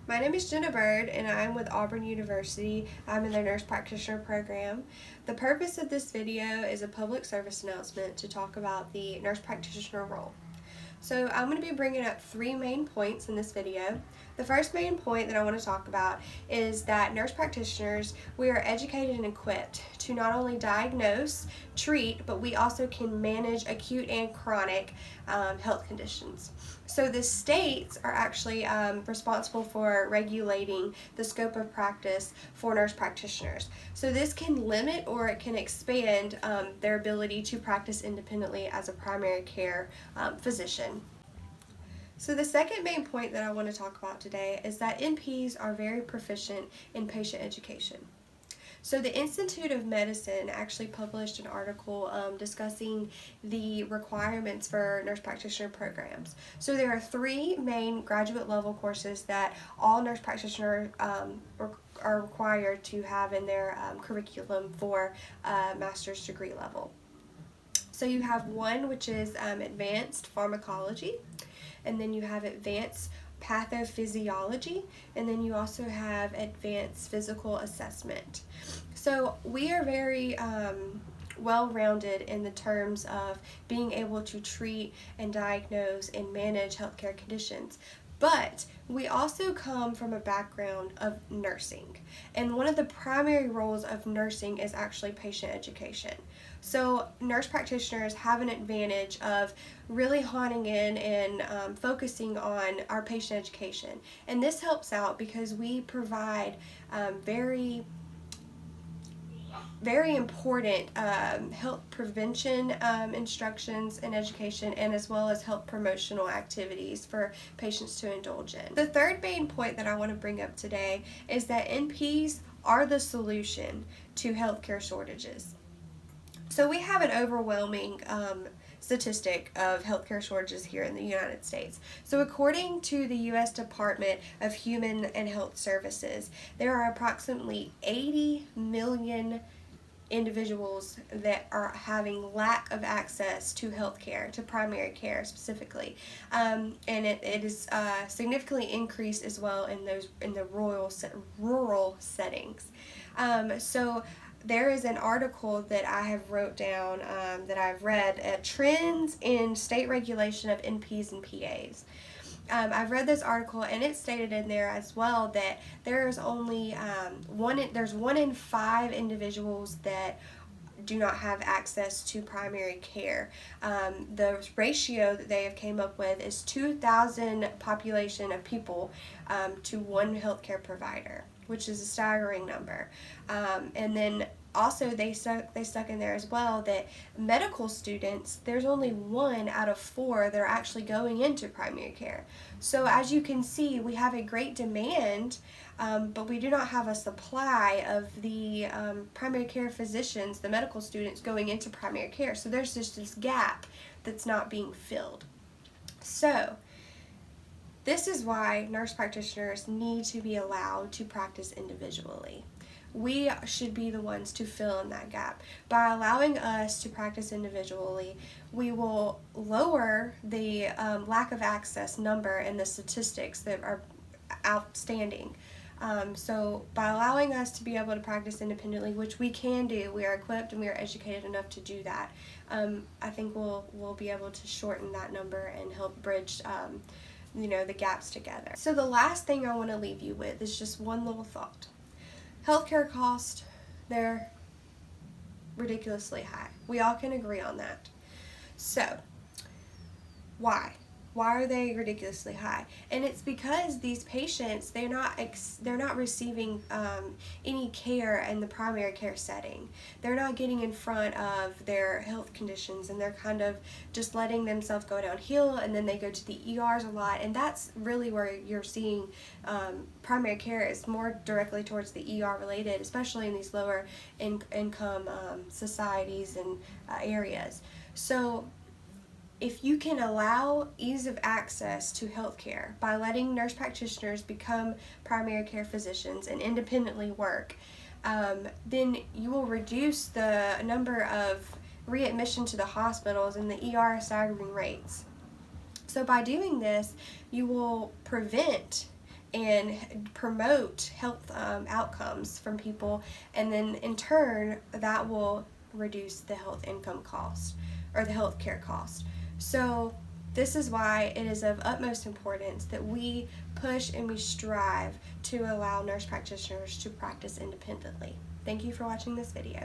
My name is Jenna Bird, and I'm with Auburn University. I'm in their nurse practitioner program. The purpose of this video is a public service announcement to talk about the nurse practitioner role. So I'm going to be bringing up three main points in this video. The first main point that I want to talk about is that nurse practitioners, we are educated and equipped to not only diagnose, treat, but we also can manage acute and chronic health conditions. So the states are actually responsible for regulating the scope of practice for nurse practitioners. So this can limit or it can expand their ability to practice independently as a primary care physician. So the second main point that I want to talk about today is that NPs are very proficient in patient education. So the Institute of Medicine actually published an article discussing the requirements for nurse practitioner programs. So there are three main graduate level courses that all nurse practitioners are required to have in their curriculum for master's degree level. So you have one which is advanced pharmacology, and then you have advanced pathophysiology, and then you also have advanced physical assessment. So we are very well-rounded in the terms of being able to treat and diagnose and manage healthcare conditions. But we also come from a background of nursing, and one of the primary roles of nursing is actually patient education. So nurse practitioners have an advantage of really honing in and focusing on our patient education, and this helps out because we provide very important health prevention instructions and education, and as well as health promotional activities for patients to indulge in. The third main point that I want to bring up today is that NPs are the solution to healthcare shortages. So we have an overwhelming statistic of healthcare shortages here in the United States. So according to the U.S. Department of Human and Health Services, there are approximately 80 million individuals that are having lack of access to health care, to primary care specifically, and it is significantly increased as well in the rural settings. So there is an article that I have wrote down that I've read, Trends in State Regulation of NPs and PAs. I've read this article, and it stated in there as well that there's only there's 1 in 5 individuals that do not have access to primary care. The ratio that they have came up with is 2,000 population of people to one healthcare provider, which is a staggering number. And then also they stuck in there as well that medical students, there's only 1 out of 4 that are actually going into primary care. So as you can see, we have a great demand, but we do not have a supply of the primary care physicians, the medical students going into primary care. So there's just this gap that's not being filled. So this is why nurse practitioners need to be allowed to practice individually. We should be the ones to fill in that gap. By allowing us to practice individually, we will lower the lack of access number and the statistics that are outstanding. So by allowing us to be able to practice independently, which we can do, we are equipped and we are educated enough to do that, I think we'll be able to shorten that number and help bridge the gaps together. So the last thing I want to leave you with is just one little thought. Healthcare costs, they're ridiculously high. We all can agree on that. So, why? Why are they ridiculously high? And it's because these patients, they're not receiving any care in the primary care setting. They're not getting in front of their health conditions, and they're kind of just letting themselves go downhill, and then they go to the ERs a lot, and that's really where you're seeing primary care is more directly towards the ER related, especially in these lower income societies and areas. So if you can allow ease of access to healthcare by letting nurse practitioners become primary care physicians and independently work, then you will reduce the number of readmission to the hospitals and the ER staggering rates. So by doing this, you will prevent and promote health outcomes from people, and then in turn that will reduce the health income cost or the health care cost. So this is why it is of utmost importance that we push and we strive to allow nurse practitioners to practice independently. Thank you for watching this video.